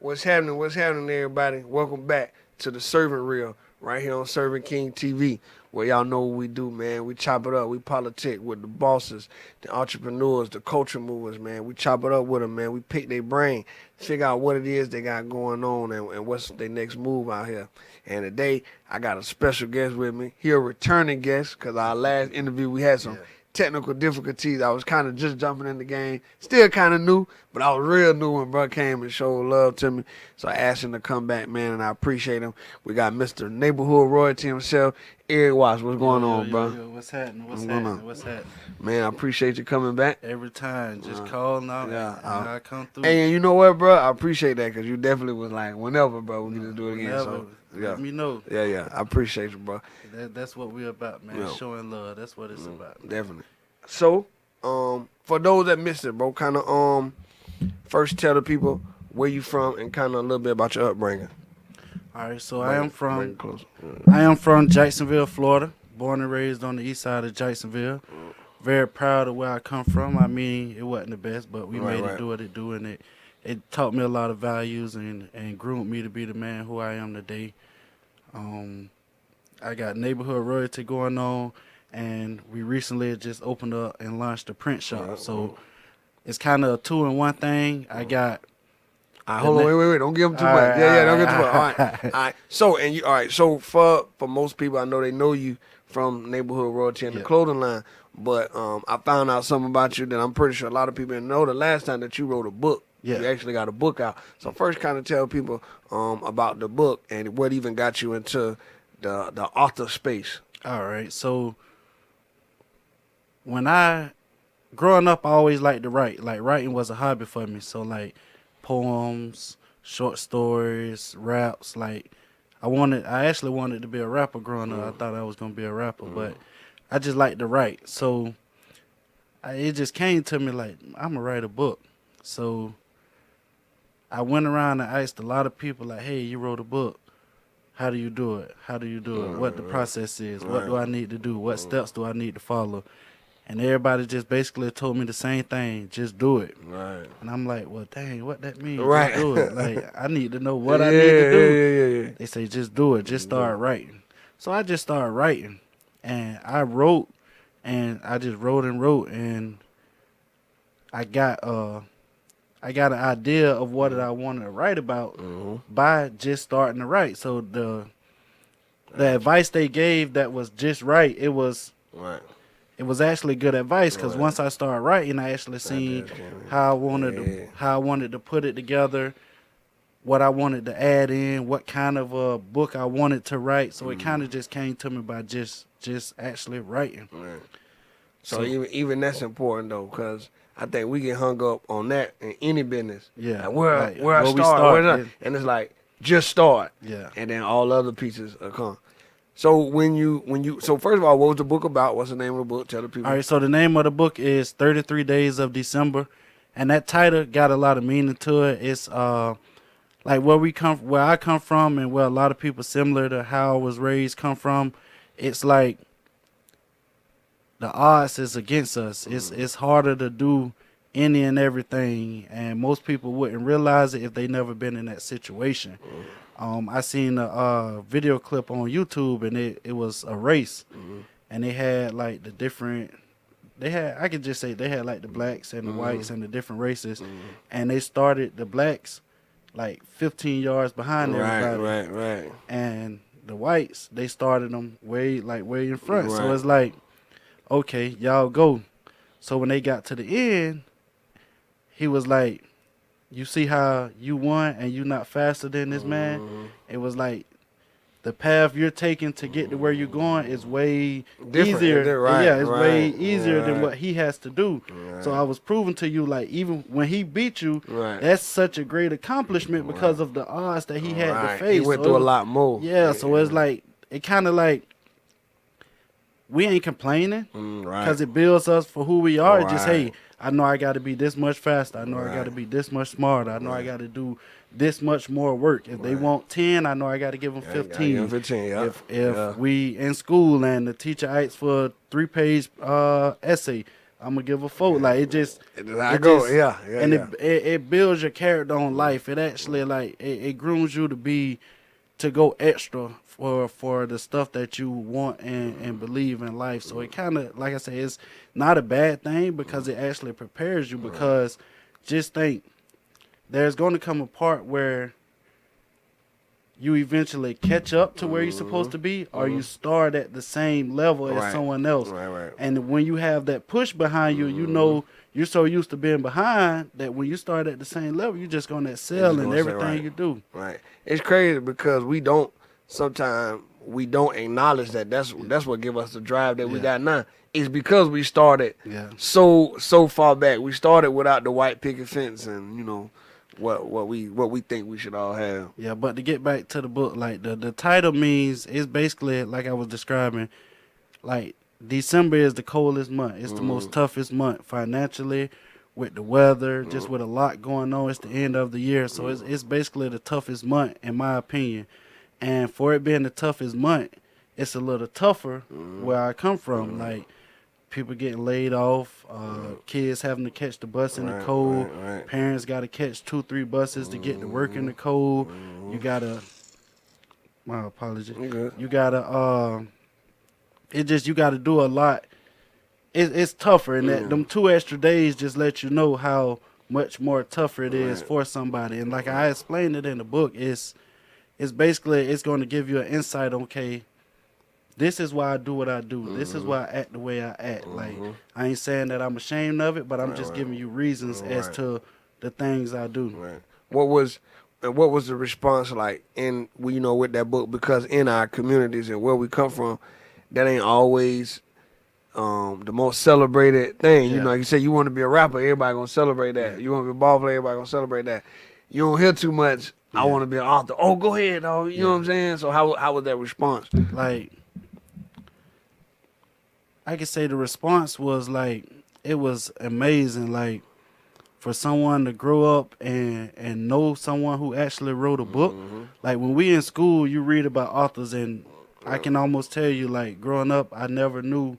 What's happening? What's happening, everybody? Welcome back to the Servant Reel right here on Servant King TV, where y'all know what we do, man. We chop it up. We politic with the bosses, the entrepreneurs, the culture movers, man. We chop it up with them, man. We pick their brain, figure out what it is they got going on and what's their next move out here. And today, I got a special guest with me. He a returning guest because our last interview, we had some technical difficulties. I was kind of just jumping in the game. Still kind of new, but I was real new when bro came and showed love to me. So I asked him to come back, man, and I appreciate him. We got Mr. Neighborhood Royalty himself, Eric Watts. What's going on, bro? What's happening? What's happening? What's happening? Man, I appreciate you coming back. Every time, just calling out. Yeah, I come through. Hey, and you know what, bro? I appreciate that because you definitely was like, whenever, bro, we can just do it again. So, yeah. Let me know. Yeah. I appreciate you, bro. That's what we're about, man. Yeah. Showing love. That's what it's about. Man. Definitely. So, for those that missed it, bro, kind of first tell the people where you from and kind of a little bit about your upbringing. All right, so I am from Jacksonville, Florida. Born and raised on the east side of Jacksonville. Very proud of where I come from. I mean, it wasn't the best, but we made it do what it do, and it taught me a lot of values and groomed me to be the man who I am today. I got neighborhood royalty going on. And we recently just opened up and launched a print shop. So it's kind of a 2-in-1 thing. I got. Hold on, wait. Don't give them too much. Don't give them too much. All right. So for most people, I know they know you from Neighborhood Royalty and the clothing line. But I found out something about you that I'm pretty sure a lot of people didn't know. The last time that you wrote a book, you actually got a book out. So first, kind of tell people about the book and what even got you into the author space. All right. So. Growing up, I always liked to write. Like, writing was a hobby for me. So, like, poems, short stories, raps. Like, I actually wanted to be a rapper growing up. I thought I was going to be a rapper, but I just liked to write. So, it just came to me like, I'm going to write a book. So, I went around and asked a lot of people, like, hey, you wrote a book. How do you do it? What the process is? What do I need to do? What steps do I need to follow? And everybody just basically told me the same thing, just do it. Right. And I'm like, well, dang, what that means? Right. Just do it. Like, I need to know what I need to do. Yeah. They say, just do it. Just start writing. So I just started writing. And I wrote, and I just wrote. And I got an idea of what I wanted to write about by just starting to write. So the advice they gave that was just right, it was actually good advice because once I started writing, I actually seen how I wanted to put it together, what I wanted to add in, what kind of a book I wanted to write. So it kind of just came to me by just actually writing. Right. So even that's important though, because I think we get hung up on that in any business. Yeah. Like where I start, and it's like just start. Yeah. And then all other pieces come. So so first of all, what was the book about? What's the name of the book? Tell the people. All right, so the name of the book is 33 Days of December, and that title got a lot of meaning to it. It's like where I come from, and where a lot of people similar to how I was raised come from. It's like the odds is against us. It's harder to do any and everything, and most people wouldn't realize it if they never been in that situation. I seen a video clip on YouTube, and it was a race, and they had like I could just say they had like the blacks and the whites and the different races, and they started the blacks like 15 yards behind everybody. Right. And the whites, they started them way in front. Right. So it's like, okay, y'all go. So when they got to the end, he was like, you see how you won and you not faster than this man? It was like the path you're taking to get to where you're going is way easier. It's way easier than what he has to do. Right. So I was proving to you, like, even when he beat you, that's such a great accomplishment because of the odds that he had to face. He went through a lot more. Yeah, so it's like, it kind of like, we ain't complaining because it builds us for who we are. Just, hey, I know I got to be this much faster. I know I got to be this much smarter. I know I got to do this much more work. If they want 10, I know I got to give them 15. If we in school and the teacher asks for a 3-page essay, I'm gonna give a fuck. Like it just, I it go, just, yeah, and yeah. it builds your character on life. It actually like it grooms you to go extra for the stuff that you want and believe in life. So it kind of, like I say, it's not a bad thing because it actually prepares you. Because just think, there's going to come a part where you eventually catch up to where you're supposed to be, or you start at the same level as Right. someone else. Right. And when you have that push behind you, you know you're so used to being behind that when you start at the same level, you're just going to excel in everything you do. Right. It's crazy because sometimes we don't acknowledge that that's what give us the drive that we got now. It's because we started so far back. We started without the white picket fence and, you know, what we think we should all have. Yeah, but to get back to the book, like the title means, it's basically like I was describing, like December is the coldest month. It's the most toughest month financially, with the weather, just with a lot going on. It's the end of the year, so it's basically the toughest month in my opinion. And for it being the toughest month, it's a little tougher where I come from. Like people getting laid off, kids having to catch the bus in the cold, parents got to catch 2-3 buses to get to work in the cold. You gotta, my apology. You gotta, you gotta do a lot. It's tougher, and that them 2 extra days just let you know how much more tougher it is for somebody. And like I explained it in the book, it's basically, it's going to give you an insight. Okay, this is why I do what I do. This is why I act the way I act. Like, I ain't saying that I'm ashamed of it, but I'm just giving you reasons as to the things I do. Right. What was the response like with that book? Because in our communities and where we come from, that ain't always the most celebrated thing. You know, like you say, you want to be a rapper, everybody gonna celebrate that. You want to be a ball player, everybody gonna celebrate that. You don't hear too much. I want to be an author. Oh, go ahead, dog. You know what I'm saying? So how was that response? Like, I could say the response was like, it was amazing. Like, for someone to grow up and know someone who actually wrote a book. Like, when we in school, you read about authors, and I can almost tell you, like, growing up, I never knew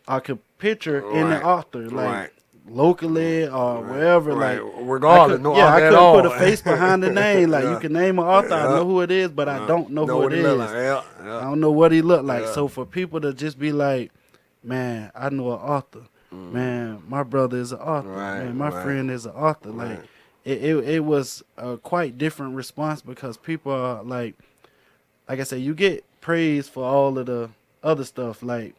I could picture any author, like locally or wherever. Like, regardless, I couldn't put a face behind the name. Like, you can name an author, I know who it is, but I don't know who it is. I don't know what he looked like. So for people to just be like, man, I know an author. Man, my brother is an author. Man, my friend is an author. Like, it was a quite different response, because people are like I said, you get praise for all of the other stuff. Like,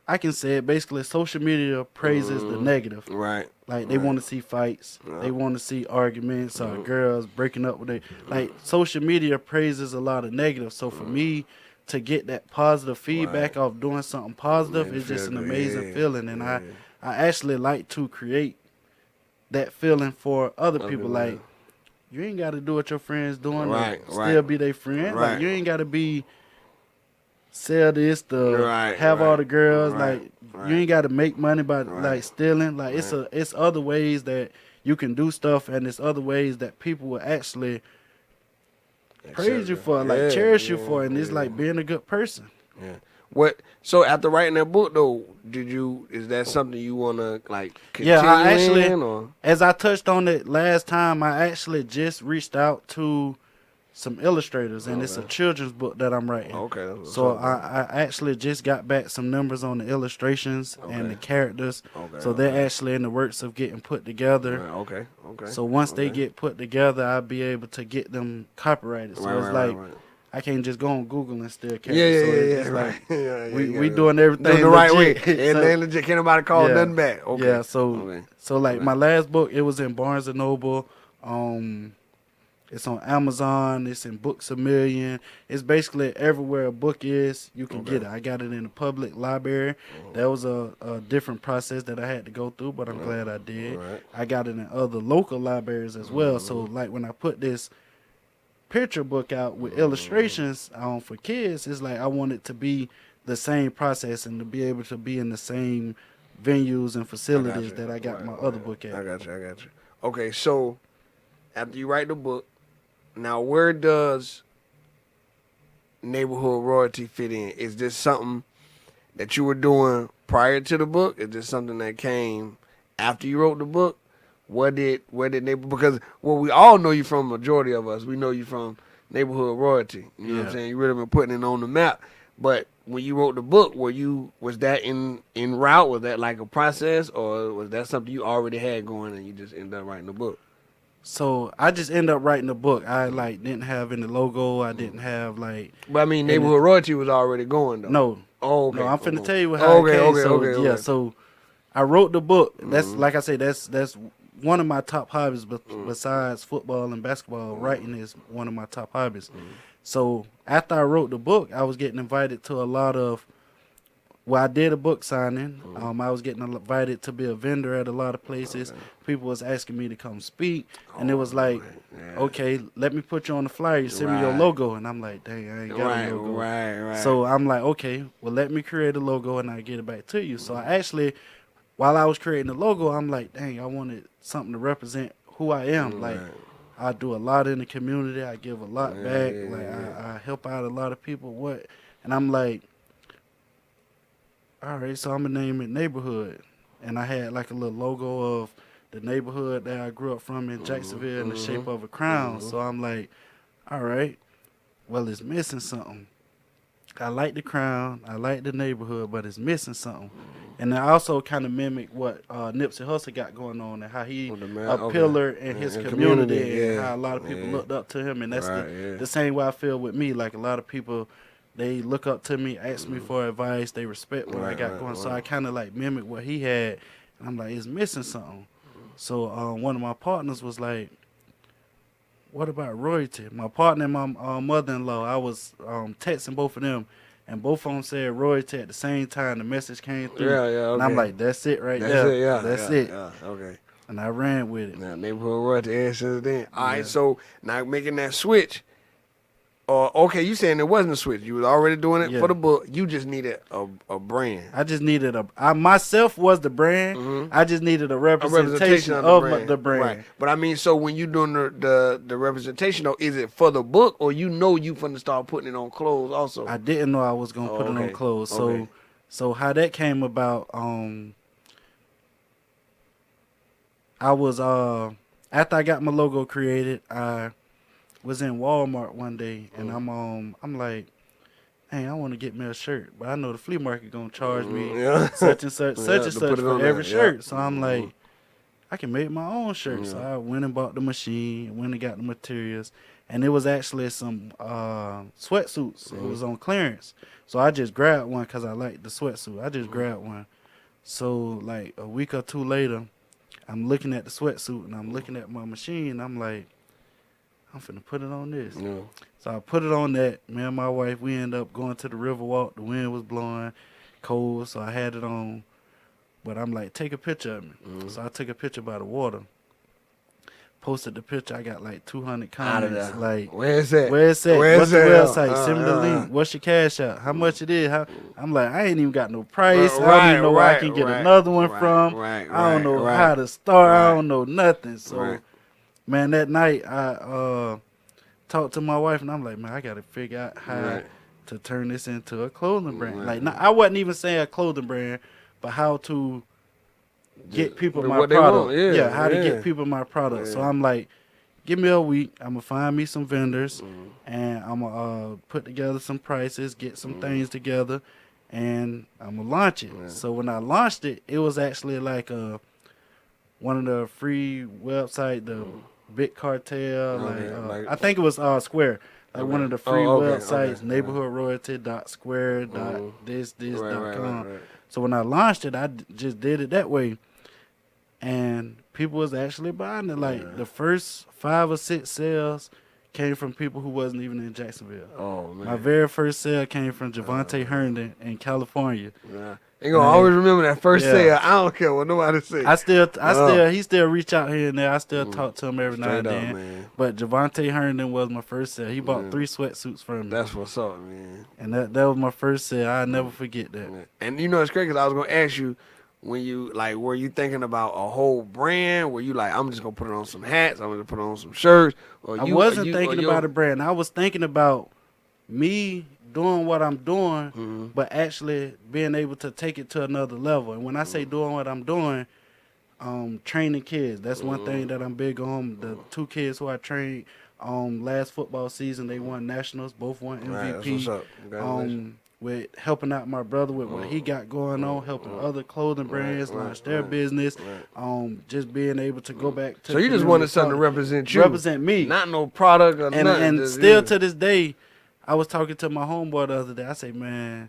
I can say it, basically, social media praises the negative. Right. Like, they want to see fights. They want to see arguments or girls breaking up with their... Like, social media praises a lot of negative. So for me to get that positive feedback off doing something positive is just an amazing feeling. And I actually like to create that feeling for other people. Like, you ain't got to do what your friends doing to still be their friend. Like, you ain't got to be... sell this to have all the girls. Like, you ain't got to make money by like stealing. Like, it's other ways that you can do stuff, and it's other ways that people will actually praise you for, like cherish you for, and it's like being a good person. So after writing that book though, is that something you wanna like continue I actually, or? As I touched on it last time, I actually just reached out to some illustrators, and it's a children's book that I'm writing. Okay. So I actually just got back some numbers on the illustrations and the characters. So they're actually in the works of getting put together. Okay. So once they get put together, I'll be able to get them copyrighted. So it's like I can't just go on Google and steal characters. We doing everything the right way. And and legit, can't nobody call nothing back. Okay. Yeah. So like my last book, it was in Barnes and Noble. It's on Amazon. It's in Books A Million. It's basically everywhere a book is, you can get it. I got it in the public library. That was a different process that I had to go through, but I'm glad I did. I got it in other local libraries as well. So, like, when I put this picture book out with illustrations for kids, it's like I want it to be the same process and to be able to be in the same venues and facilities that I got my other book at. I got you. Okay, so after you write the book, now where does neighborhood royalty fit in? Is this something that you were doing prior to the book? Is this something that came after you wrote the book? Where did because we all know you from, majority of us, we know you from Neighborhood Royalty. You know what I'm saying? You really been putting it on the map. But when you wrote the book, was that in route? Was that like a process, or was that something you already had going and you just ended up writing the book? So I just ended up writing the book. I like didn't have any logo. I didn't have like. But I mean, Neighborhood Royalty was already going though. No. Oh, okay. No, I'm finna tell you how it came. Okay. So I wrote the book. That's like I say. That's one of my top hobbies. But besides football and basketball, writing is one of my top hobbies. So after I wrote the book, I was getting invited to a lot of. Well, I did a book signing. I was getting invited to be a vendor at a lot of places. People was asking me to come speak, and it was like, okay, let me put you on the flyer. You send me your logo, and I'm like, dang, I ain't got a logo. Right. So I'm like, okay, well, let me create a logo, and I get it back to you. So I actually, while I was creating the logo, I'm like, dang, I wanted something to represent who I am. Like, I do a lot in the community. I give a lot back. I help out a lot of people. And I'm like, all right, so I'm going to name it Neighborhood. And I had like a little logo of the neighborhood that I grew up from in Jacksonville in the shape of a crown. So I'm like, all right, well, it's missing something. I like the crown, I like the neighborhood, but it's missing something. And I also kind of mimic what Nipsey Hussle got going on and how he a pillar in his community and how a lot of people looked up to him. And that's the same way I feel with me. Like a lot of people, they look up to me, ask me for advice, they respect what I got going. So I kind of like mimic what he had. And I'm like, it's missing something. So one of my partners was like, what about royalty? My partner and my mother-in-law, I was texting both of them, and both of them said royalty at the same time. The message came through. Okay. And I'm like, that's it right there. That's it. Okay. And I ran with it. Now, Neighborhood Royalty ever since then. All right, so now making that switch. Okay, you saying it wasn't a switch. You was already doing it for the book. You just needed a brand. I just needed myself was the brand. I just needed a representation of the brand. Right. But I mean, so when you doing the representation, though, is it for the book, or you finna start putting it on clothes also? I didn't know I was gonna put it on clothes. So how that came about, I was after I got my logo created, I was in Walmart one day, and I'm like, hey, I want to get me a shirt, but I know the flea market gonna charge me such and such for every shirt. So I'm like, I can make my own shirt. So I went and bought the machine, went and got the materials, and it was actually some sweatsuits. It was on clearance. So I just grabbed one because I liked the sweatsuit. I just grabbed one. So like a week or two later, I'm looking at the sweatsuit, and I'm looking at my machine, and I'm like, I'm finna put it on this. Yeah. So I put it on that. Me and my wife, we ended up going to the river walk. The wind was blowing, cold, so I had it on. But I'm like, take a picture of me. So I took a picture by the water. Posted the picture. I got like 200 comments. Like, where's that? What's the website? Send me the link. What's your cash out? How much it is? I'm like, I ain't even got no price. I don't even know where I can get another one from. I don't know how to start. I don't know nothing. So. Man, that night I talked to my wife, and I'm like, man, I got to figure out how to turn this into a clothing brand. Like, I wasn't even saying a clothing brand, but how to get people my product. How to get people my product. So I'm like, give me a week. I'm going to find me some vendors, and I'm going to put together some prices, get some things together, and I'm going to launch it. So when I launched it, it was actually like one of the free website, the Big Cartel, I think it was Square, one of the free websites, neighborhoodroyalty.square.com. So when I launched it, I just did it that way, and people was actually buying it. Like the first 5 or 6 sales came from people who wasn't even in Jacksonville. Oh man! My very first sale came from Javante Herndon in California. Yeah. You gonna always remember that first sale. I don't care what nobody say. He still reach out here and there. I still talk to him every now and then. Man. But Javante Herndon was my first sale. He bought 3 sweatsuits from me. That's what's up, man. And that was my first sale. I'll never forget that. And you know it's great because I was gonna ask you, when you were you thinking about a whole brand? Were you like, I'm just gonna put it on some hats, I'm gonna put it on some shirts? I wasn't thinking about a brand. I was thinking about me doing what I'm doing, but actually being able to take it to another level. And when I say doing what I'm doing, training kids. That's one thing that I'm big on. The 2 kids who I trained last football season, they won nationals, both won MVP. Right, that's what's up. Congratulations. With helping out my brother with what he got going on, helping other clothing brands launch their business, just being able to go back to. So you just wanted something to represent you, represent me, not no product or nothing. And still to this day, I was talking to my homeboy the other day. I say, man,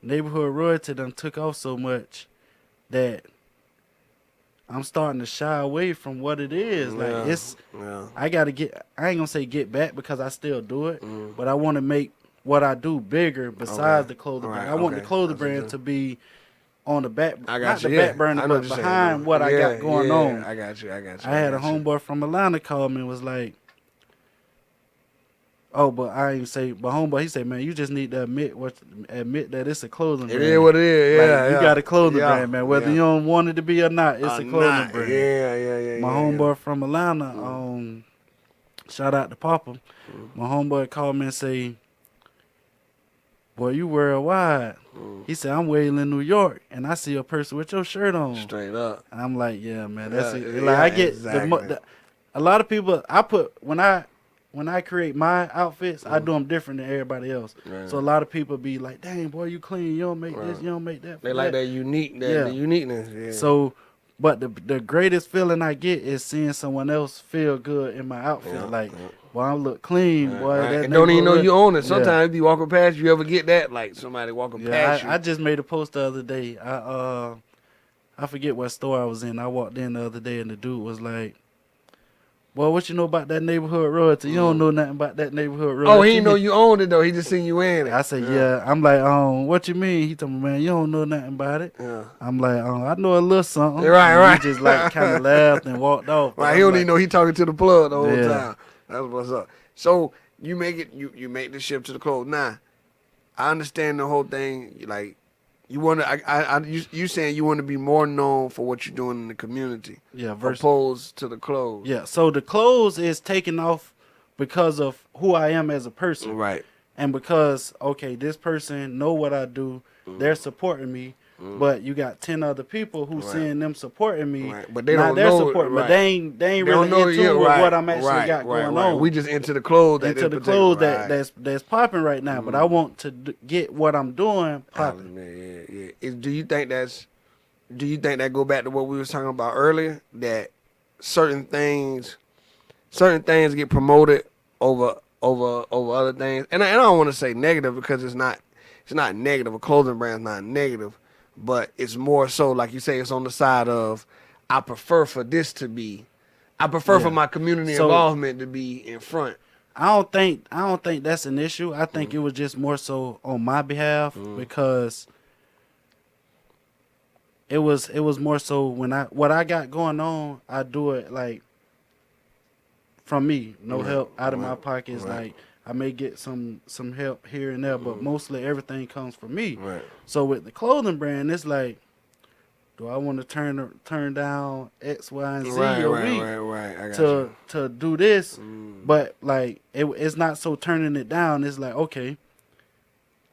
neighborhood royalty done took off so much that I'm starting to shy away from what it is. Like I gotta get. I ain't gonna say get back because I still do it, but I want to make what I do bigger besides the clothing brand. I want the clothing brand to be on the back, not the back burner, but behind what I got going on. I got you. I had a homeboy from Atlanta call me and was like, "Oh, but I ain't say." But homeboy, he said, "Man, you just need to admit that it's a clothing brand. It is what it is. Like, you got a clothing brand, man. Whether you don't want it to be or not, it's a clothing brand." Yeah. My homeboy from Atlanta, shout out to Papa. My homeboy called me and say, "Boy, you worldwide." He said, "I'm waiting in New York, and I see a person with your shirt on." Straight up. And I'm like, "Yeah, man, that's it." Like I get a lot of people. I put when I create my outfits, I do them different than everybody else. Right. So a lot of people be like, "Dang, boy, you clean. You don't make this. You don't make that." They like that unique, the uniqueness. Yeah. So, but the greatest feeling I get is seeing someone else feel good in my outfit. Well, I look clean, boy. Right. And don't even know you own it. Sometimes you walking past, you ever get that? Like somebody walking past you. I just made a post the other day. I forget what store I was in. I walked in the other day and the dude was like, "Well, what you know about that neighborhood royalty? You don't know nothing about that neighborhood royalty." Oh, he didn't know you owned it though. He just seen you in it. I said, yeah. I'm like, what you mean? He told me, "Man, you don't know nothing about it." Yeah. I'm like, I know a little something. Right. He just like kind of laughed and walked off. Right. He don't even know he talking to the plug the whole time. That's what's up. So you make it. You make the shift to the clothes. Now, I understand the whole thing. Like, you want to. You saying you want to be more known for what you're doing in the community. Yeah. Opposed to the clothes. Yeah. So the clothes is taking off because of who I am as a person. Right. And because this person know what I do, they're supporting me. But you got 10 other people who seeing them supporting me. Right. But they don't know. But they ain't really into with what I'm actually got going on. We just into the clothes. That's popping right now. But I want to get what I'm doing popping. Yeah. Do you think that go back to what we was talking about earlier? That certain things get promoted over other things. And I don't want to say negative because it's not negative. A clothing brand is not negative. But it's more so, like you say, it's on the side of, I prefer for my community involvement to be in front. I don't think that's an issue. I think it was just more so on my behalf because it was more so what I got going on, I do it like from me, no help out of my pockets. Like I may get some help here and there, but mostly everything comes from me. Right. So with the clothing brand, it's like, do I want to turn down X, Y, and Z a week I got to do this? But like it's not so turning it down. It's like, okay,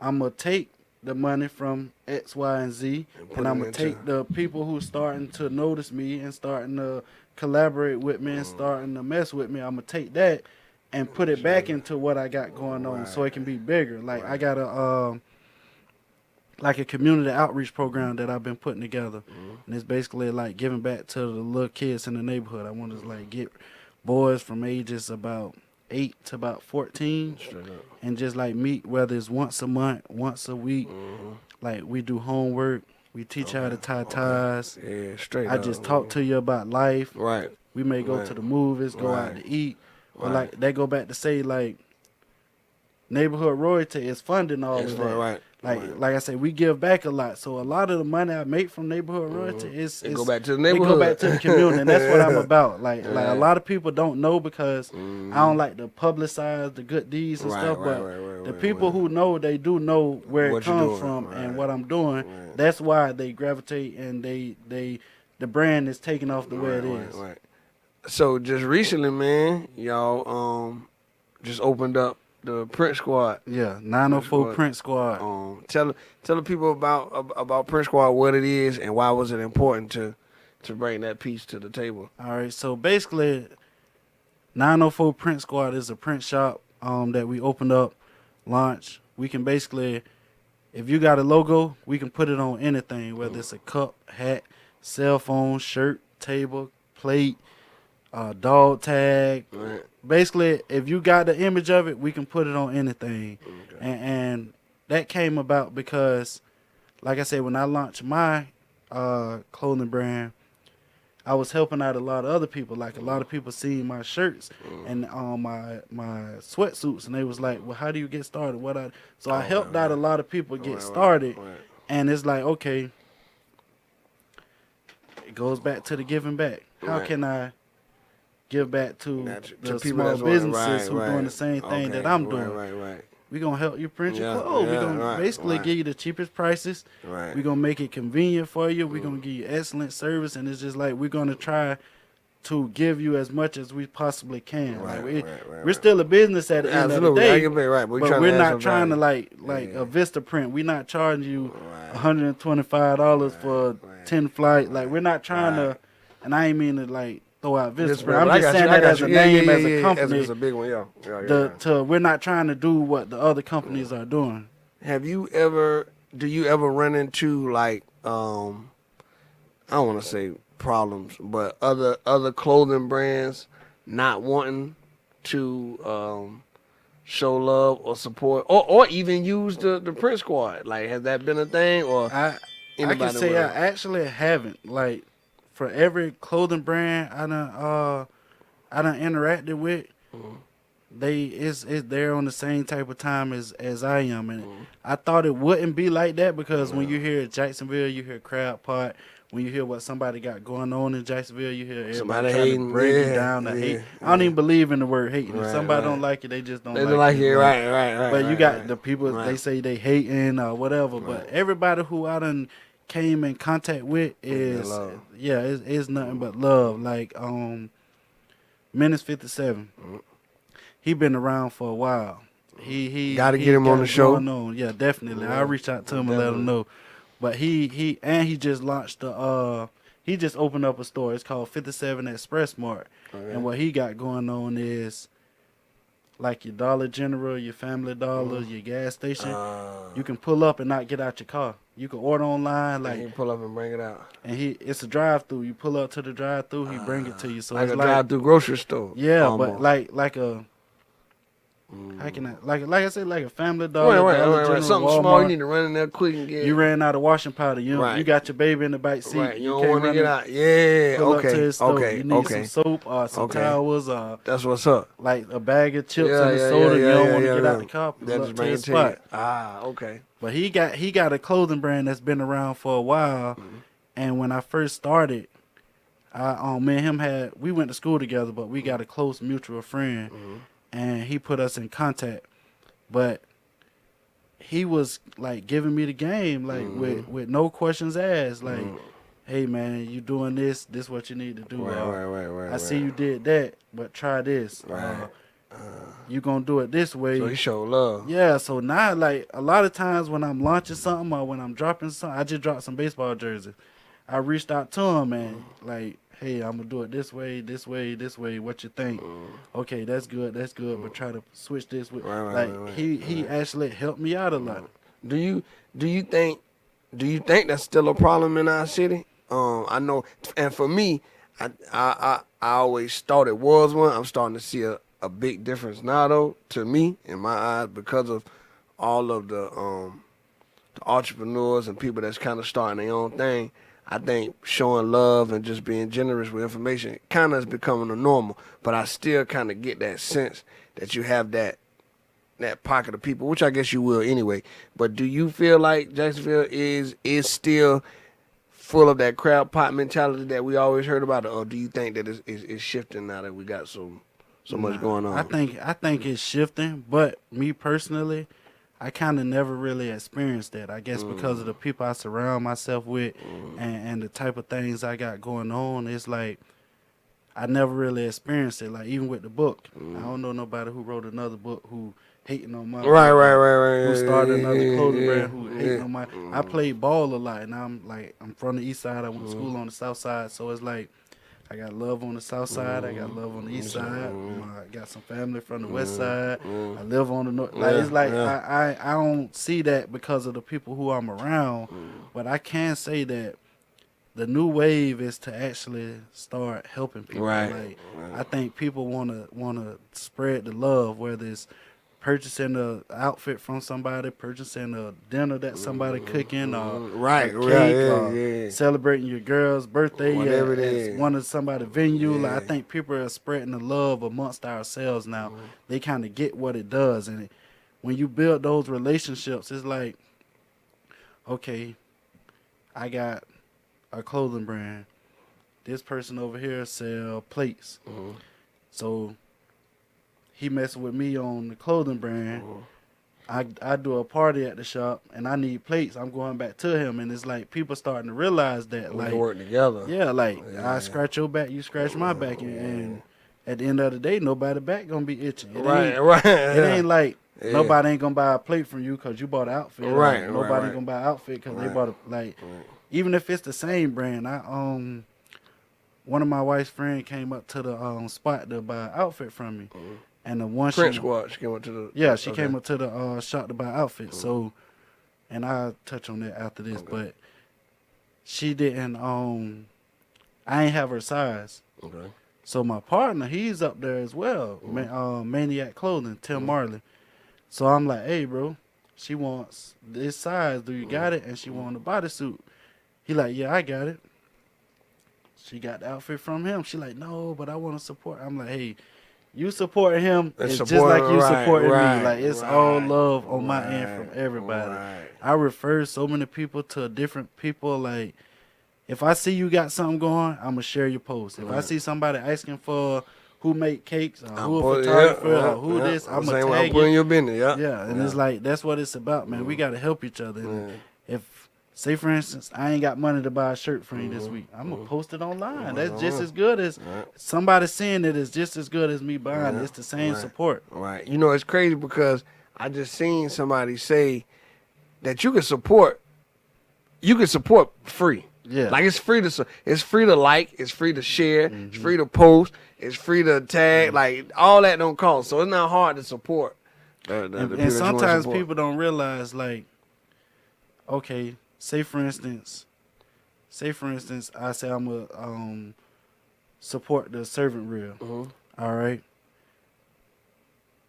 I'm gonna take the money from X, Y, and Z, and I'm gonna take the people who starting to notice me and starting to collaborate with me and starting to mess with me. I'm gonna take that and put it back into what I got going on so it can be bigger. Like I got a community outreach program that I've been putting together. And it's basically like giving back to the little kids in the neighborhood. I want to like get boys from ages about 8 to about 14 and just like meet, whether it's once a month, once a week. Like we do homework. We teach how to tie ties. Yeah, straight I just talk to you about life. Right. We may go to the movies, go out to eat. But like they go back to say like neighborhood royalty is funding all of that. Like I say, we give back a lot. So a lot of the money I make from neighborhood royalty is go back to the neighborhood. It go back to the community, and that's what I'm about. Like a lot of people don't know because I don't like to publicize the good deeds and stuff. But the people who know, they do know where it comes from and what I'm doing. That's why they gravitate and the brand is taking off the way it is. So just recently, man, y'all just opened up the Print Squad. Yeah, 904 Print Squad. Tell the people about Print Squad, what it is, and why was it important to bring that piece to the table. All right, so basically, 904 Print Squad is a print shop that we opened up, launched. We can basically, if you got a logo, we can put it on anything, whether it's a cup, hat, cell phone, shirt, table, plate, dog tag. Right. Basically, if you got the image of it, we can put it on anything. Okay. And that came about because, like I said, when I launched my clothing brand, I was helping out a lot of other people. Like a lot of people seeing my shirts and my sweatsuits, and they was like, "Well, how do you get started?" So I helped out a lot of people get started, and it's like, okay, it goes back to the giving back. How can I give back to the small businesses who doing the same thing that I'm doing? Right. We're going to help you print your clothes. We're going to basically give you the cheapest prices. Right. We're going to make it convenient for you. We're going to give you excellent service. And it's just like we're going to try to give you as much as we possibly can. We're still a business at the end of the day. Right. But we're not trying to like a Vista print. We're not charging you $125 for 10 flights. Like we're not trying to, and I ain't mean to like throw out Vista print. I'm just saying that as a name, as a company. It's a big one, We're not trying to do what the other companies are doing. Do you ever run into like I don't want to say problems, but other clothing brands not wanting to show love or support or even use the Print Squad? Like, has that been a thing? Or I can say I actually haven't. Like, for every clothing brand I done interacted with, it's they're on the same type of time as I am, and I thought it wouldn't be like that because when you hear Jacksonville, you hear Crab Pot. When you hear what somebody got going on in Jacksonville, you hear everybody trying to break it down. Hate. I don't even believe in the word hating. If somebody don't like it, they just don't like it. Right. But you got the people, they say they hating or whatever. But everybody who I done came in contact with is it's nothing but love. Like Menace 57, he been around for a while. He gotta get him on the show. Yeah, definitely. I'll reach out to him and let him know. But he just launched he just opened up a store. It's called 57 Express Mart. And what he got going on is like your Dollar General, your Family Dollar, your gas station. You can pull up and not get out your car. You can order online, like he pull up and bring it out. And it's a drive-through. You pull up to the drive-through, he bring it to you. So like it's a drive-through grocery store. Yeah, almost. But like a how can I like I said, like a Family Dollar, Dollar General, something Walmart. small you need to run in there quick and get. You ran out of washing powder. You got your baby in the back seat. Right. You don't want to get out. Yeah. Okay. You need some soap or some towels. That's what's up. Like a bag of chips and a soda. You don't want to get out the car. That just bring it to you. Okay. But he got a clothing brand that's been around for a while, and when I first started, me and him we went to school together, but we got a close mutual friend, and he put us in contact. But he was like giving me the game, like with no questions asked, like, "Hey man, you doing this? This what you need to do. Right. I see you did that, but try this. You gonna do it this way." So he showed love. Yeah. So now, like a lot of times when I'm launching something or when I'm dropping something, I just dropped some baseball jerseys. I reached out to him and like, "Hey, I'm gonna do it this way. What you think?" Okay, that's good. But try to switch this with he actually helped me out a lot. Do you think that's still a problem in our city? I know, and for me, I always thought it was one. I'm starting to see a big difference now, though, to me in my eyes, because of all of the entrepreneurs and people that's kind of starting their own thing. I think showing love and just being generous with information kind of is becoming a normal, but I still kind of get that sense that you have that pocket of people, which I guess you will anyway. But do you feel like Jacksonville is still full of that crab pot mentality that we always heard about, or do you think that it's shifting now that we got so much going on? I think it's shifting, but me personally, I kind of never really experienced that. I guess because of the people I surround myself with and the type of things I got going on. It's like I never really experienced it. Like even with the book, I don't know nobody who wrote another book who hating on my Right, book, right. who started another clothing yeah, brand who hating yeah. on my. I played ball a lot, and I'm from the east side. I went to school on the south side, so it's like I got love on the south side. I got love on the east side. I got some family from the west side. I live on the north. Like it's like I don't see that because of the people who I'm around, but I can say that the new wave is to actually start helping people. Right. Like I think people wanna spread the love, whether it's purchasing a outfit from somebody, purchasing a dinner that somebody cooking, or Right, a right, cake, yeah, or yeah. celebrating your girl's birthday Whatever at it is. one of somebody's venue. Yeah. Like I think people are spreading the love amongst ourselves now. They kind of get what it does, and when you build those relationships, it's like, okay, I got a clothing brand. This person over here sell plates. So he messing with me on the clothing brand. I do a party at the shop and I need plates. I'm going back to him, and it's like people starting to realize that We like can work together. yeah, like I scratch your back, you scratch my back, and at the end of the day, nobody back gonna be itching. Right. It ain't like Yeah. nobody ain't gonna buy a plate from you because you bought an outfit. or Right, nobody right. gonna buy an outfit because they Right. bought a like. Even if it's the same brand, one of my wife's friend came up to the spot to buy an outfit from me, and the one Print Squad. She came up to the. yeah, she okay. came up to the shop to buy outfits. So, and I'll touch on that after this, but she didn't. I ain't have her size. Okay. So my partner, he's up there as well. Maniac Clothing, Tim Marley. So I'm like, hey, bro, she wants this size. Do you got it? And she want a bodysuit. He like, yeah, I got it. She got the outfit from him. She like, no, but I want to support. I'm like, hey, you supporting him. It's just like you supporting me. Like it's all love on my end from everybody. Right. I refer so many people to different people. Like if I see you got something going, I'm gonna share your post. If I see somebody asking for who make cakes or who a photographer or who this, I'm gonna tag I'm putting you. your business. Yeah. Yeah, and it's like that's what it's about, man. We gotta help each other. And if say for instance, I ain't got money to buy a shirt for you this week, I'm gonna post it online. That's just as good as somebody seeing it is just as good as me buying it. It's the same support. Right. You know, it's crazy because I just seen somebody say that you can support free. Yeah. Like it's free to like, it's free to share, it's free to post, it's free to tag, like all that don't cost. So it's not hard to support. The people that And you wanna sometimes support. people don't realize, like, okay, say for instance, I say I'm gonna support the servant reel. All right.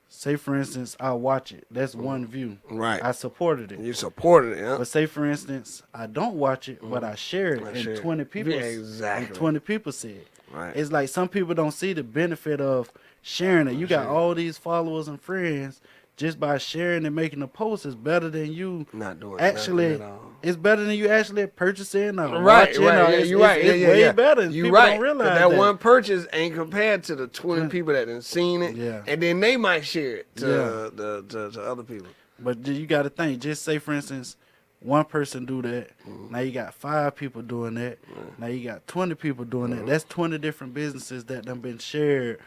Say for instance, I watch it. That's one view. Right. I supported it. You supported it, yeah. But say for instance, I don't watch it, but I share it, and 20 people, exactly. and 20 people see it. Right. It's like some people don't see the benefit of sharing it. You got all these followers and friends just by sharing and making a post is better than you Not doing actually. nothing at all. It's better than you actually purchasing or Right, watching. right. Or Yeah, it's, you're right. It's Yeah, way yeah. better. You People right. don't realize that that. one purchase ain't compared to the 20 people that done seen it. Yeah. And then they might share it to to other people. But you got to think. Just say, for instance, one person do that. Now you got 5 people doing that. Now you got 20 people doing that. That's 20 different businesses that done been shared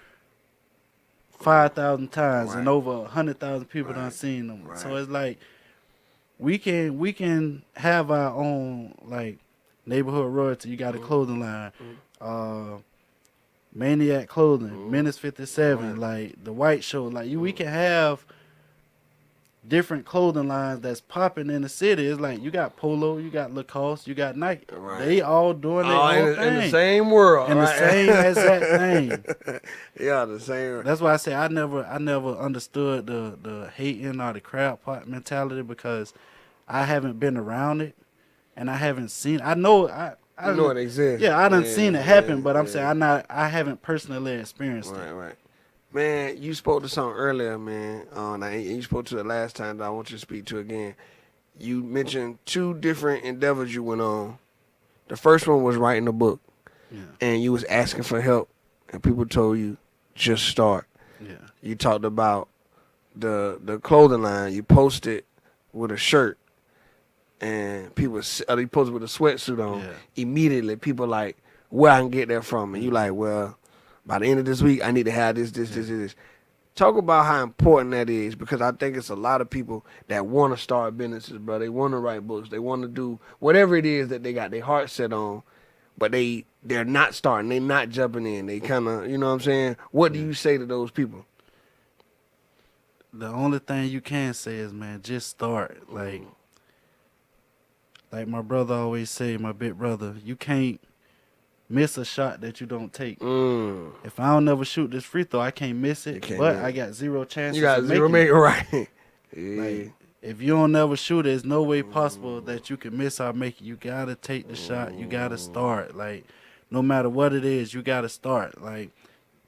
5,000 times, and over 100,000 people done seen them. So it's like we can have our own like neighborhood royalty. You got a clothing line. Maniac Clothing, Menace 57, like the White Show, like we can have different clothing lines that's popping in the city. It's like you got Polo, you got Lacoste, you got Nike. Right. They all doing their All own thing. in the same world. In the same exact thing. Yeah, the same. That's why I say I never understood the hating or the crowd pot mentality because I haven't been around it and I haven't seen. I know it exists. Yeah, I done seen it happen, but I'm saying I haven't personally experienced it. Right. Man, you spoke to something earlier, man. You spoke to it last time that I want you to speak to again. You mentioned 2 different endeavors you went on. The first one was writing a book. Yeah. And you was asking for help, and people told you, just start. Yeah. You talked about the clothing line. You posted with a shirt, and you posted with a sweatsuit on. Yeah. Immediately, people like, where I can get that from? And you like, well, By the end of this week, I need to have this, this. Talk about how important that is, because I think it's a lot of people that want to start businesses, bro. They want to write books. They want to do whatever it is that they got their heart set on, but they're not starting. They're not jumping in. They kind of, you know what I'm saying? What do you say to those people? The only thing you can say is, man, just start. Like my brother always say, my big brother, you can't miss a shot that you don't take. If I don't never shoot this free throw, I can't miss it. But I got zero chances. You got of zero making make it right. Yeah. Like, if you don't never shoot, there's no way possible that you can miss or make it. You gotta take the shot. You gotta start. Like, no matter what it is, you gotta start. Like,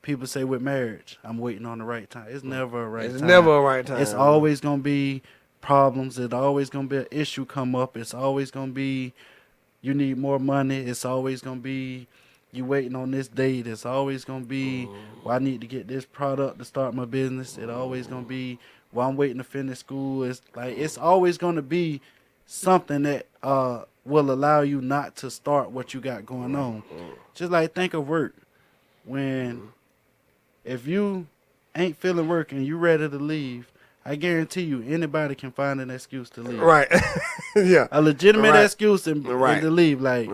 people say with marriage, I'm waiting on the right time. It's never a right time. It's never a right time. It's always gonna be problems. It's always gonna be an issue come up. It's always gonna be you need more money. It's always gonna be you waiting on this date. It's always gonna be well, I need to get this product to start my business. It's always gonna be well, I'm waiting to finish school. It's like it's always gonna be something that will allow you not to start what you got going on. Just like think of work. When if you ain't feeling work and you ready to leave, I guarantee you anybody can find an excuse to leave. Right. Yeah. A legitimate excuse and to leave. Like,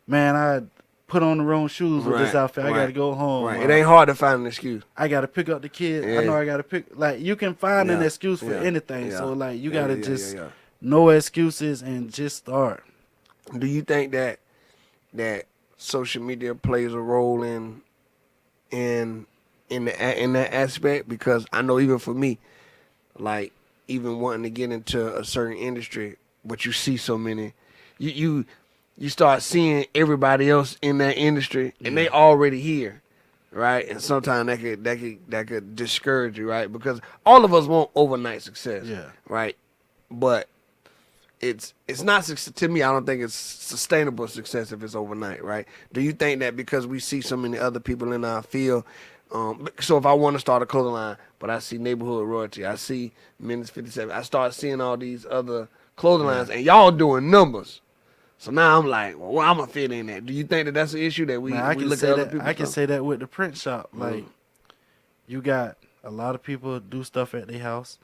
man, I put on the wrong shoes with this outfit. I got to go home. Right. It ain't hard to find an excuse. I got to pick up the kids. I know I got to pick. Like, you can find an excuse for anything. So, like, you got to just no excuses and just start. Do you think that social media plays a role in that aspect? Because I know even for me, like even wanting to get into a certain industry, but you see so many, you start seeing everybody else in that industry and they already here, right? And sometimes that could discourage you, right? Because all of us want overnight success, right? But it's not to me. I don't think it's sustainable success if it's overnight, right? Do you think that because we see so many other people in our field? So if I want to start a clothing line, but I see Neighborhood Royalty, I see Minutes 57, I start seeing all these other clothing lines, and y'all doing numbers. So now I'm like, well, I'm gonna fit in that. Do you think that that's an issue that we look at other people? I can say that with the print shop. Like, you got a lot of people do stuff at their house.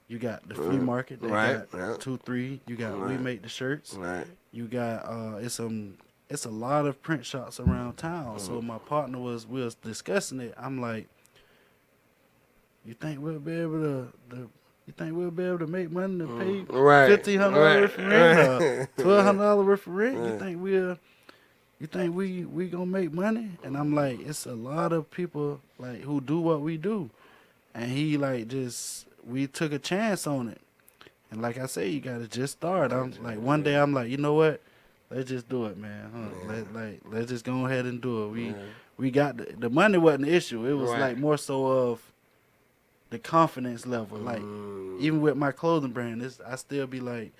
You got the flea market. They got 2, 3. You got We Make the Shirts. You got it's a lot of print shops around town. So my partner we was discussing it. I'm like, you think we'll be able to make money to pay $1,500 worth of rent or $1,200 worth of rent? You think we gonna make money? And I'm like, it's a lot of people like who do what we do. And he we took a chance on it. And like I say, you gotta just start. I'm like, one day I'm like, you know what? Let's just do it, man. Let's just go ahead and do it. We got the money wasn't the issue. It was like more so of the confidence level. Like even with my clothing brand, I still be like,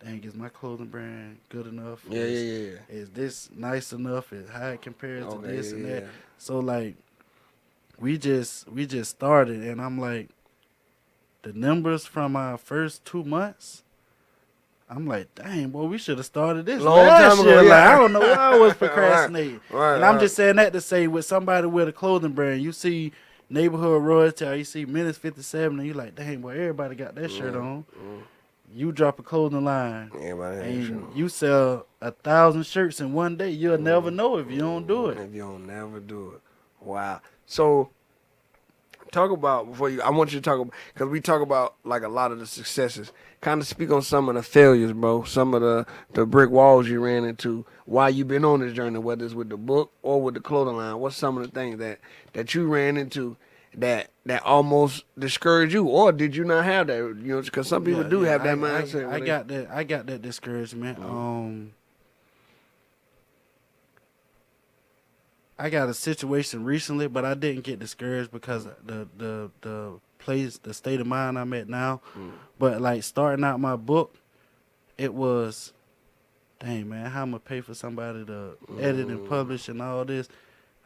dang, is my clothing brand good enough? Is this nice enough? Is how it compares to this and that? So like we just started, and I'm like, the numbers from our first 2 months, I'm like, dang, boy, we should have started this last year. Like, I don't know why I was procrastinating. And I'm just saying that to say, with somebody with a clothing brand, you see Neighborhood Royalty, or you see Minutes 57, and you're like, dang, boy, everybody got that shirt on. You drop a clothing line, and you sell 1,000 shirts in one day. You'll never know if you don't do it. If you don't never do it. Wow. So, talk about, I want you to talk about, because we talk about like a lot of the successes. Kind of speak on some of the failures, bro. Some of the brick walls you ran into while you've been on this journey, whether it's with the book or with the clothing line. What's some of the things that you ran into that almost discouraged you, or did you not have that? You know, because some people do have that mindset. I got that discouragement. I got a situation recently, but I didn't get discouraged because the place, the state of mind I'm at now. But like starting out my book, it was, dang man, how I'm gonna pay for somebody to edit and publish and all this.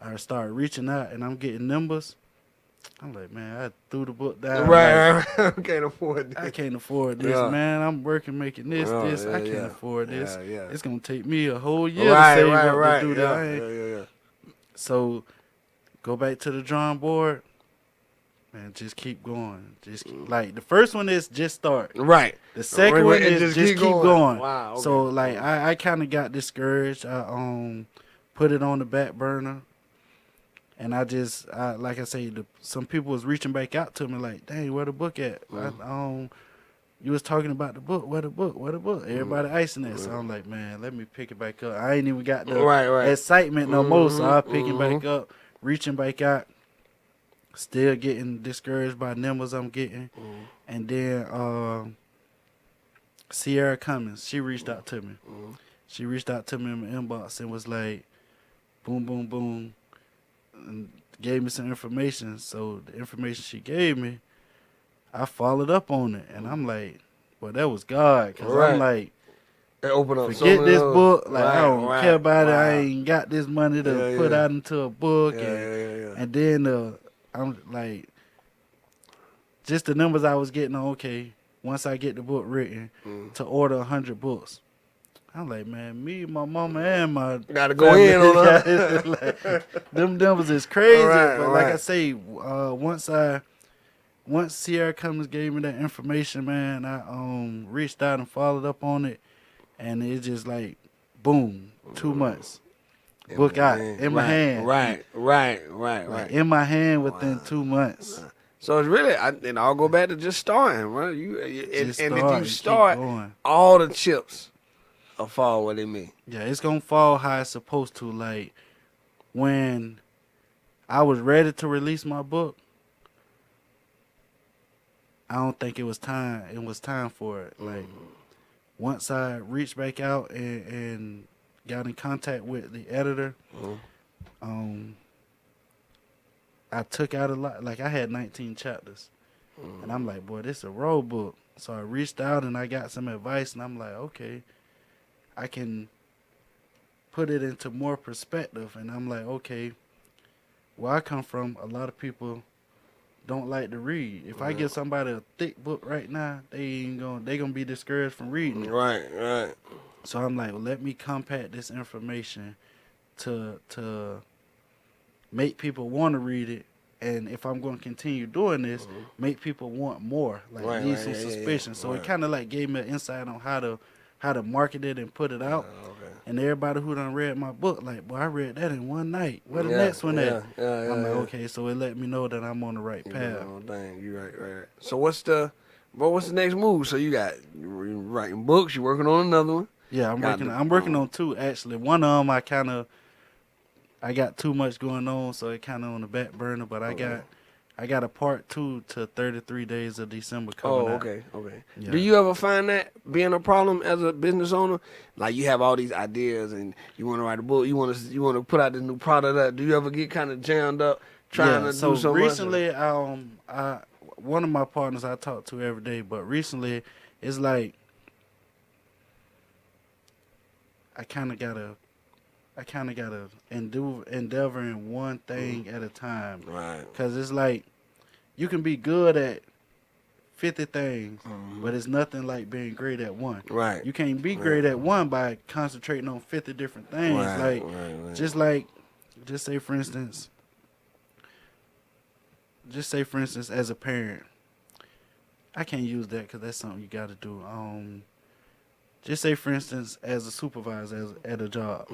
I started reaching out and I'm getting numbers. I'm like, man, I threw the book down. Right. I can't afford this. I can't afford this, man. I'm working making this. I can't afford this. It's gonna take me a whole year to save up to do that. So go back to the drawing board, and just keep going. Just like the first one is just start. Right. The second one and is just keep going. Wow. Okay. So like I kind of got discouraged. I put it on the back burner, and I like I say, some people was reaching back out to me like, dang, where the book at? You was talking about the book. Where the book? Where the book? Everybody icing it. So I'm like, man, let me pick it back up. I ain't even got the excitement no more. So I pick it back up, reaching back out. Still getting discouraged by numbers I'm getting. And then Sierra Cummings, she reached out to me. She reached out to me in my inbox and was like, boom, boom, boom, and gave me some information. So the information she gave me, I followed up on it. And I'm like, well, that was God. Because I'm like, open up forget this book. Like, I don't care about it. I ain't got this money to put out into a book. And then I'm like, just the numbers I was getting on, okay, once I get the book written, to order 100 books. I'm like, man, me, my mama, and my gotta go in on that. Like, them numbers is crazy. But like I say, once Sierra Cummings gave me that information, man, I reached out and followed up on it, and it's just like, boom, 2 months. Book out in my hand. Right. Like, in my hand within 2 months. So it's really, and I'll go back to just starting, right? If you start, going, all the chips will fall where they mean. Yeah, it's gonna fall how it's supposed to. Like when I was ready to release my book, I don't think it was time. It was time for it. Like once I reached back out and got in contact with the editor, I took out a lot. Like I had 19 chapters, and I'm like, boy, this is a road book. So I reached out and I got some advice, and I'm like, okay, I can put it into more perspective. And I'm like, okay, where I come from, a lot of people don't like to read. If I give somebody a thick book right now, they gonna be discouraged from reading it. Right. So I'm like, well, let me compact this information to make people want to read it, and if I'm going to continue doing this, make people want more, like leave some suspicion. So it kind of like gave me an insight on how to market it and put it out. And everybody who done read my book, like, boy, I read that in one night. Where the next one at? I'm like, okay, so it let me know that I'm on the right path. Dang, you right. So what's the next move? So you writing books, you working on another one? Yeah, I'm working on two actually. One of them I got too much going on, so it kind of on the back burner. But I got a part 2 to 33 Days of December coming out. Okay. Yeah. Do you ever find that being a problem as a business owner? Like you have all these ideas and you want to write a book, you want to put out this new product. Do you ever get kind of jammed up trying to do so much? So recently, one of my partners I talk to every day, but recently it's like I kind of gotta endeavor in one thing at a time. Right. Because it's like you can be good at 50 things, but it's nothing like being great at one. Right. You can't be great at one by concentrating on 50 different things. Just say for instance, as a parent, I can't use that because that's something you got to do. Just say for instance, as a supervisor at a job.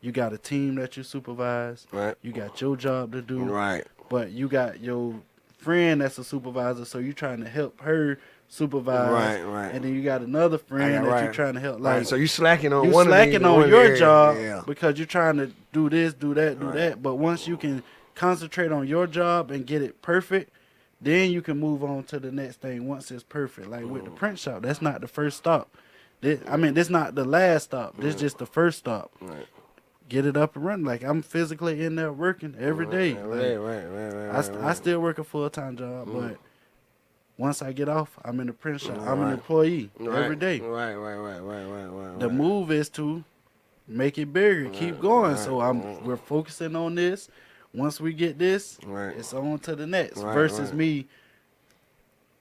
You got a team that you supervise. Right. You got your job to do. Right. But you got your friend that's a supervisor, so you're trying to help her supervise. Right. And then you got another friend that you're trying to help. Like, so you slacking on your job because you're trying to do this, do that. But once you can concentrate on your job and get it perfect, then you can move on to the next thing once it's perfect. Like with the print shop, that's not the first stop. This not the last stop. This is just the first stop. Right. Get it up and running. Like I'm physically in there working every day. I still work a full-time job, but once I get off, I'm in the print shop. I'm an employee every day. Right. The move is to make it bigger, keep going. So we're focusing on this. Once we get this, it's on to the next. Versus me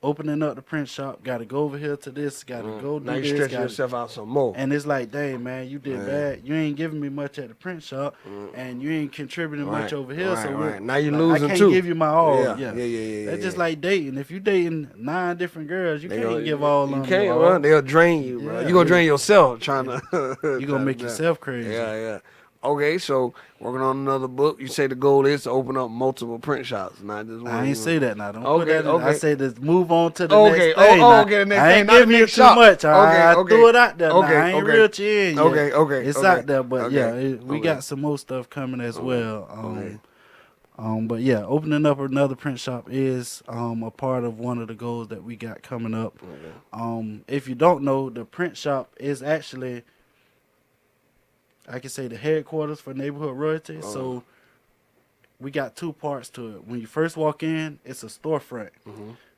opening up the print shop, got to go over here to this, got to go do Now you this. stretching yourself out some more. And it's like, dang, man, you did bad. You ain't giving me much at the print shop, and you ain't contributing much over here. So now you like, losing I can't too. give you my all. Yeah. That's just like dating. If you dating 9 different girls, you can't give all You of can't, them. bro. They'll drain you, bro. Yeah, You gonna drain yourself trying to. You gonna make yourself crazy. Yeah. Okay, so working on another book. You say the goal is to open up multiple print shops, not just one. I ain't say that now. Don't put Okay, that in. okay. I say let's move on to the Okay, next thing. Now, okay, the next I thing, ain't not the giving you next too shop. much. I Okay. threw it out there. Okay, Now, I ain't okay. reeled you in yet. Okay, It's okay. out there, but Okay, yeah, we okay. got some more stuff coming as well. Okay. But yeah, opening up another print shop is a part of one of the goals that we got coming up. Okay. If you don't know, the print shop is actually, I can say, the headquarters for Neighborhood Royalty. So we got 2 parts to it. When you first walk in, it's a storefront.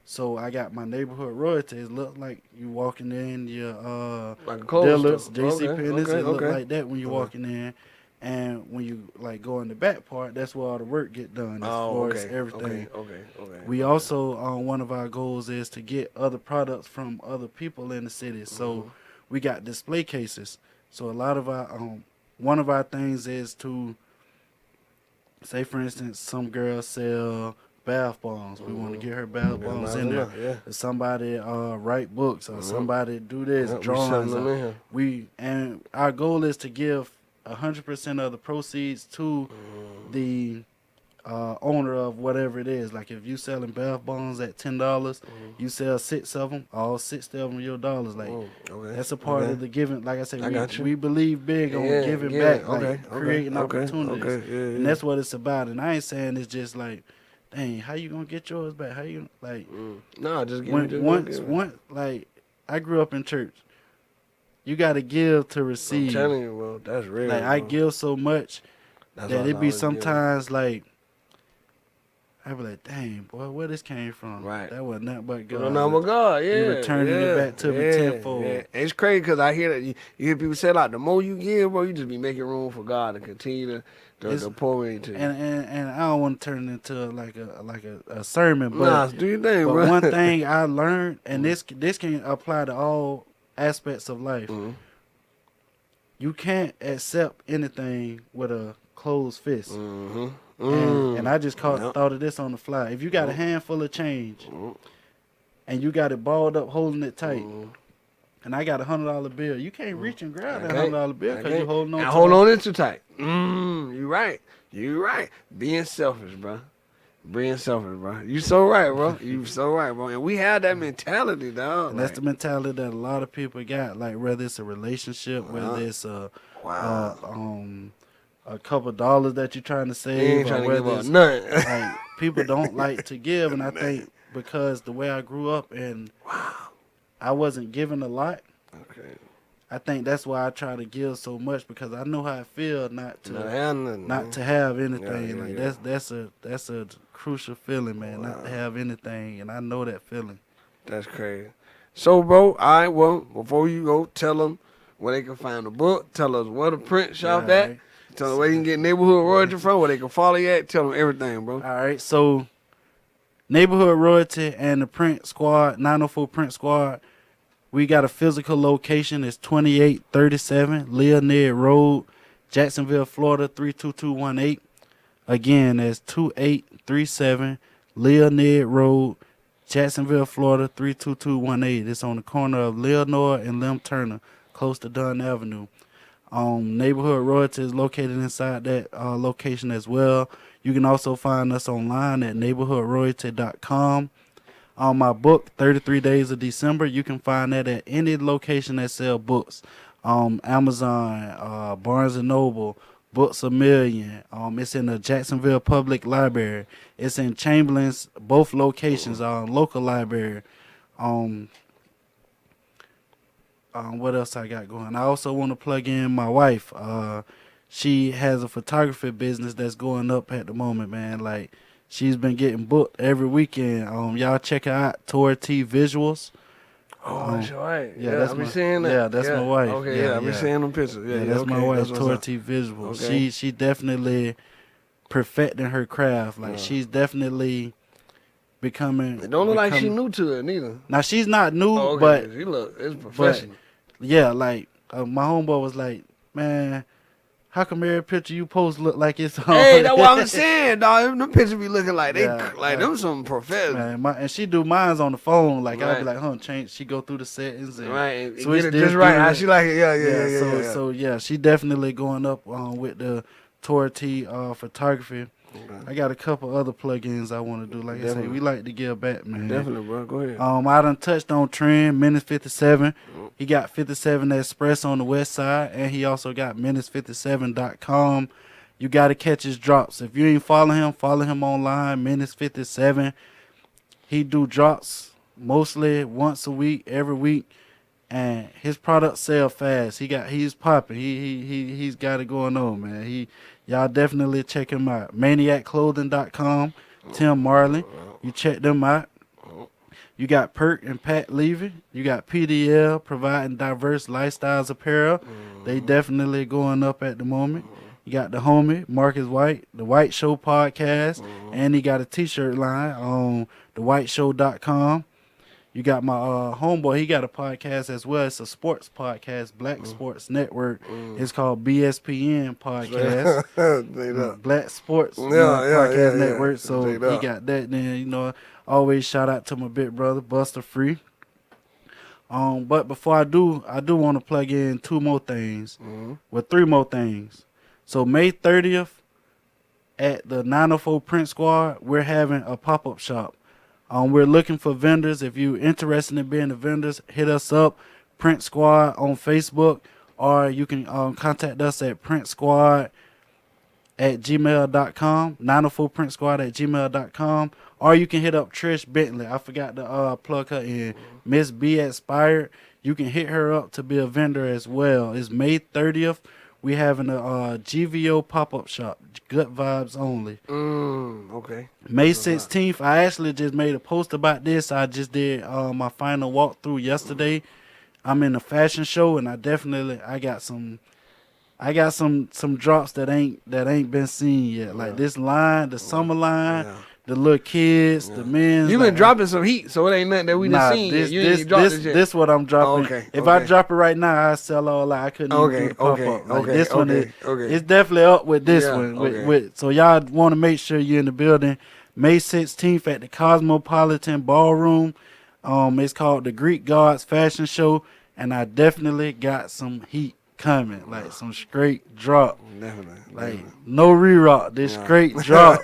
So I got my Neighborhood Royalty. It look like you walking in your Like a clothes Dillard's, store. JC Okay, Penney's. okay, It look okay. like that when you walking in. And when you like go in the back part, that's where all the work get done as far as everything. Okay. We also, one of our goals is to get other products from other people in the city. So we got display cases. So a lot of our, one of our things is to, say for instance, some girls sell bath bombs. We want to get her bath bombs in there. Yeah. Somebody write books or somebody do this, We drawings. selling them in here. And our goal is to give 100% of the proceeds to the owner of whatever it is. Like if you selling bath bombs at $10, you sell 6 of them, all 60 of them your dollars. Like that's a part of the giving. Like I said, we believe big on giving back, like creating opportunities, and that's what it's about. And I ain't saying it's just like, dang, how you gonna get yours back? How you like? No, just give it. Once, like I grew up in church. You got to give to receive. I'm telling you, bro, that's real. Like bro. I give so much that it be sometimes like I be like, dang, boy, where this came from? Right. That was nothing but God. No, God, yeah. You returning it back to me tenfold. Yeah. It's crazy because I hear that you hear people say like, the more you give, bro, you just be making room for God to continue to pour into you. And I don't want to turn it into like a sermon, but nah, do your thing, but bro. one thing I learned, and this can apply to all aspects of life. You can't accept anything with a closed fist. And I just thought of this on the fly. If you got a handful of change and you got it balled up, holding it tight, and I got $100 bill, you can't reach and grab that $100 bill because you're holding on. Hold on it too tight. You right. Being selfish, bro. You so right, bro. You so right, bro. And we have that mentality, dog. And that's the mentality that a lot of people got. Like whether it's a relationship, whether it's a couple dollars that you're trying to save, ain't trying or to whether give up it's nothing. like people don't like to give, and I think because the way I grew up and I wasn't given a lot. Okay. I think that's why I try to give so much because I know how it feels not to have anything. That's a crucial feeling, man. Not to have anything, and I know that feeling. That's crazy. So, bro, well, before you go, tell them where they can find the book. Tell us where the print shop at. Right. Tell them where you can get Neighborhood Royalty from, where they can follow you at. Tell them everything, bro. All right, so Neighborhood Royalty and the Print Squad, 904 Print Squad, we got a physical location. It's 2837 Leonid Road, Jacksonville, Florida, 32218. Again, that's 2837 Leonid Road, Jacksonville, Florida, 32218. It's on the corner of Leonore and Lim Turner, close to Dunn Avenue. Neighborhood Royalty is located inside that location as well. You can also find us online at neighborhoodroyalty.com. My book, 33 Days of December, you can find that at any location that sell books. Amazon, Barnes & Noble, Books A Million. It's in the Jacksonville Public Library. It's in Chamberlain's, both locations, local library. What else I got going? I also want to plug in my wife. She has a photography business that's going up at the moment, man. Like, she's been getting booked every weekend. Y'all check her out, Tora T Visuals. Oh, that's your wife. Yeah, that's my, seeing that. Yeah, that's my wife. Okay, I've been seeing them pictures. Yeah, that's okay, my wife, that's Tora T Visuals. Okay. She definitely perfecting her craft. Like, she's definitely becoming. It don't look like she new to it neither. Now she's not new, Oh, okay. but She look, it's professional. yeah, like my homeboy was like, man, how come every picture you post look like it's on? Hey, that's what I'm saying, dog. Them pictures be looking like they Yeah, like them some professional. Man, and she do mines on the phone. Like I'd Right. be like, change. She go through the settings and Right, and switch get it this, just right. do How that. she like it? Yeah. So yeah, she definitely going up with the Tora T photography. Okay. I got a couple other plugins I want to do. Like I say, Definitely. we like to give back, man. Definitely, bro. Go ahead. I done touched on Trend, Menace 57. He got 57 Express on the west side, and he also got Menace57.com. You got to catch his drops. If you ain't follow him online, Menace57. He do drops mostly once a week, every week, and his products sell fast. He's popping. He's got it going on, man. Y'all definitely check him out. ManiacClothing.com. Tim Marley. You check them out. You got Perk and Pat Levy. You got PDL providing diverse lifestyles apparel. They definitely going up at the moment. You got the homie Marcus White, the White Show podcast, and he got a t-shirt line on thewhiteshow.com. You got my homeboy, he got a podcast as well. It's a sports podcast, Black Sports Network. It's called BSPN Podcast. Black Sports Podcast Network. So he got that. Then, always shout out to my big brother, Buster Free. But before I do want to plug in two more things. Well, three more things. So May 30th at the 904 Print Squad, we're having a pop-up shop. We're looking for vendors. If you're interested in being the vendors, hit us up, Print Squad on Facebook, or you can contact us at printsquad@gmail.com, 904printsquad@gmail.com, or you can hit up Trish Bentley. I forgot to plug her in. Miss B Expired. You can hit her up to be a vendor as well. It's May 30th. We having a GVO pop-up shop, Good Vibes Only. Okay. May 16th, I actually just made a post about this. I just did my final walkthrough yesterday. I'm in a fashion show, and I got some drops that ain't been seen yet. Like this line, the summer line, the little kids, the men. You've been dropping some heat, so it ain't nothing that we done seen yet. You ain't dropped this yet. This what I'm dropping. If I drop it right now, I sell all out. I couldn't even do the pop-up. This one it's definitely up with this one. So y'all want to make sure you're in the building. May 16th at the Cosmopolitan Ballroom. It's called the Greek Gods Fashion Show, and I definitely got some heat coming, like some straight drop. Definitely. No re-rock, this straight drop.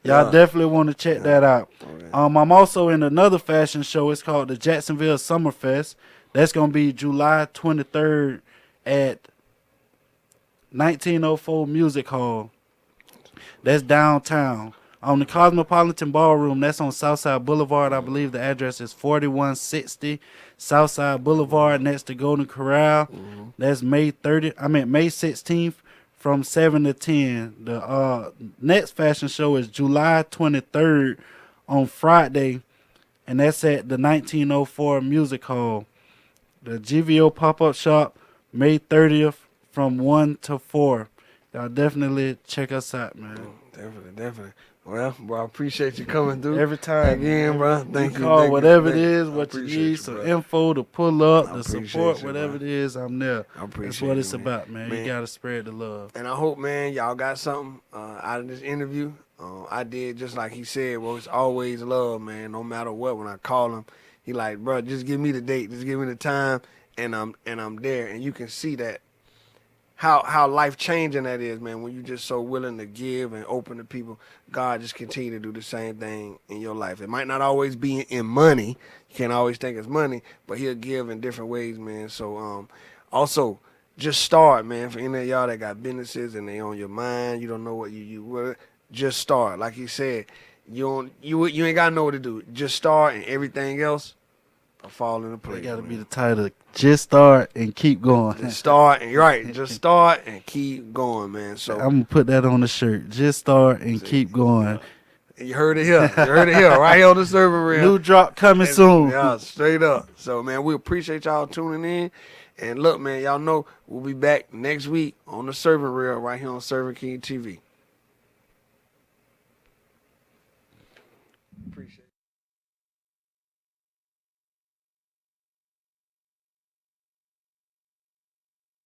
Y'all definitely want to check that out. I'm also in another fashion show. It's called the Jacksonville Summerfest. That's going to be July 23rd at 1904 Music Hall. That's downtown. On the Cosmopolitan Ballroom, that's on Southside Boulevard. I believe the address is 4160 Southside Boulevard next to Golden Corral. That's May 16th from 7 to 10. The next fashion show is July 23rd on Friday, and that's at the 1904 Music Hall. The GVO pop-up shop, May 30th from 1 to 4. Y'all definitely check us out, man. Definitely. Well, bro, I appreciate you coming through. Every time. Again, bro. Thank you. Call whatever it is, what you need, some info to pull up, the support, whatever it is, I'm there. That's what it's about, man. You got to spread the love. And I hope, man, y'all got something out of this interview. I did just like he said, well, it's always love, man, no matter what. When I call him, he like, bro, just give me the date, just give me the time, and I'm there. And you can see that. How life-changing that is, man, when you're just so willing to give and open to people. God just continue to do the same thing in your life. It might not always be in money. You can't always think it's money, but he'll give in different ways, man. So also, just start, man. For any of y'all that got businesses and they on your mind, you don't know what you just start. Like he said, you ain't got to know what to do. Just start, and everything else will fall into place. It got to be the title. Just start and keep going. Just start and right. Just start and keep going, man. So I'm gonna put that on the shirt. Just start and keep going. You heard it here. Right here on the Serving Real. New drop coming soon. Yeah, straight up. So man, we appreciate y'all tuning in. And look, man, y'all know we'll be back next week on the Serving Real right here on Serving King TV.